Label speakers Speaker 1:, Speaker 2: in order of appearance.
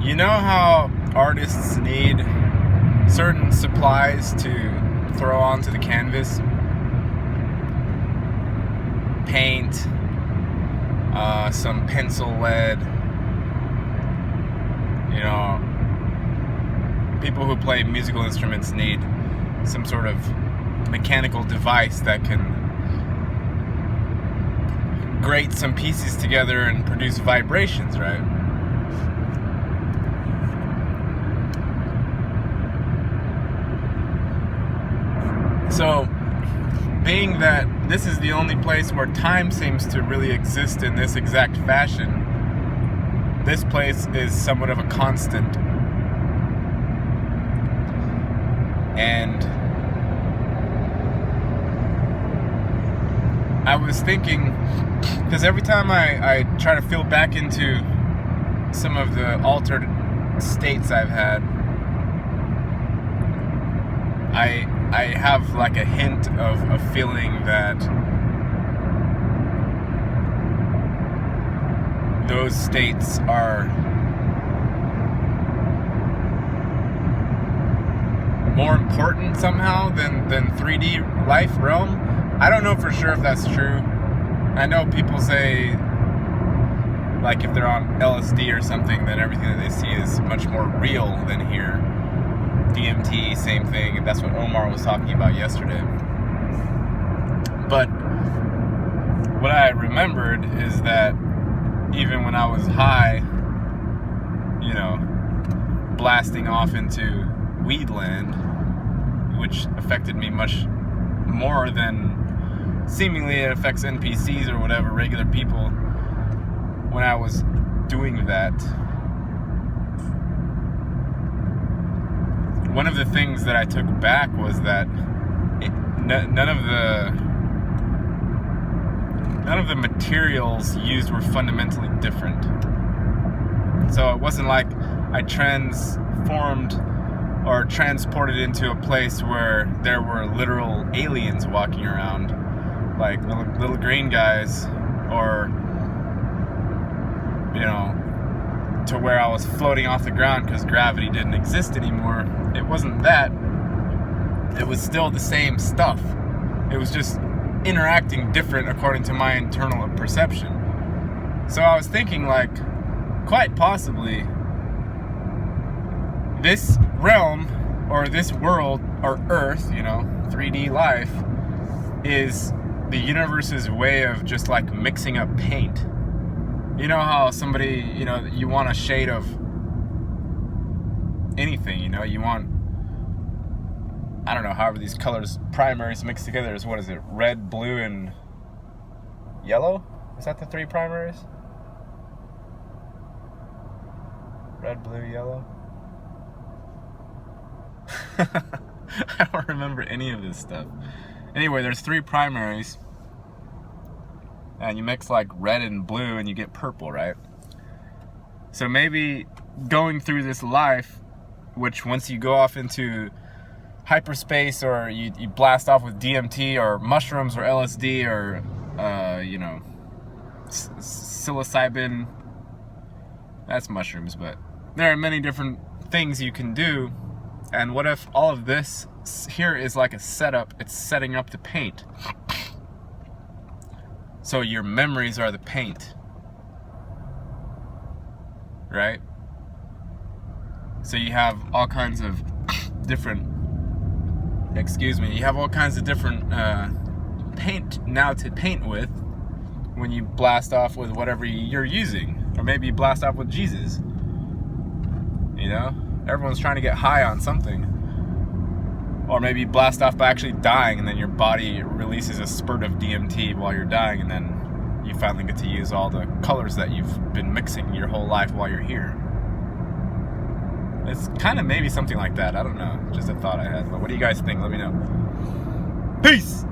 Speaker 1: You know how artists need certain supplies to throw onto the canvas? Paint, some pencil lead, people who play musical instruments need some sort of mechanical device that can grate some pieces together and produce vibrations, right? So, being that this is the only place where time seems to really exist in this exact fashion, this place is somewhat of a constant. And I was thinking, because every time I try to feel back into some of the altered states I've had, I have like a hint of a feeling that those states are more important somehow than 3D life realm. I don't know for sure if that's true. I know people say, like, if they're on LSD or something, then everything that they see is much more real than here. DMT, same thing, and that's what Omar was talking about yesterday. But what I remembered is that even when I was high, blasting off into weedland, which affected me much more than seemingly it affects NPCs or whatever, regular people, when I was doing that, one of the things that I took back was that none of the materials used were fundamentally different. So it wasn't like I transformed or transported into a place where there were literal aliens walking around, like little green guys, or to where I was floating off the ground because gravity didn't exist anymore. It wasn't that. It was still the same stuff. It was just interacting different according to my internal perception. So I was thinking, like, quite possibly this realm or this world or Earth, 3D life, is the universe's way of just like mixing up paint. You know how somebody, you want a shade of anything, you want, I don't know, however these colors, primaries mixed together is, what is it, red, blue, and yellow? Is that the three primaries? Red, blue, yellow? I don't remember any of this stuff. Anyway, there's three primaries, and you mix like red and blue and you get purple, right? So maybe going through this life, which once you go off into hyperspace, or you blast off with DMT or mushrooms or LSD or psilocybin, that's mushrooms, but there are many different things you can do. And what if all of this here is like a setup? It's setting up the paint. So your memories are the paint, right? So you have all kinds of different, you have all kinds of different paint now to paint with when you blast off with whatever you're using. Or maybe you blast off with Jesus. Everyone's trying to get high on something. Or maybe you blast off by actually dying, and then your body releases a spurt of DMT while you're dying, and then you finally get to use all the colors that you've been mixing your whole life while you're here. It's kind of maybe something like that. I don't know. Just a thought I had. But what do you guys think? Let me know. Peace!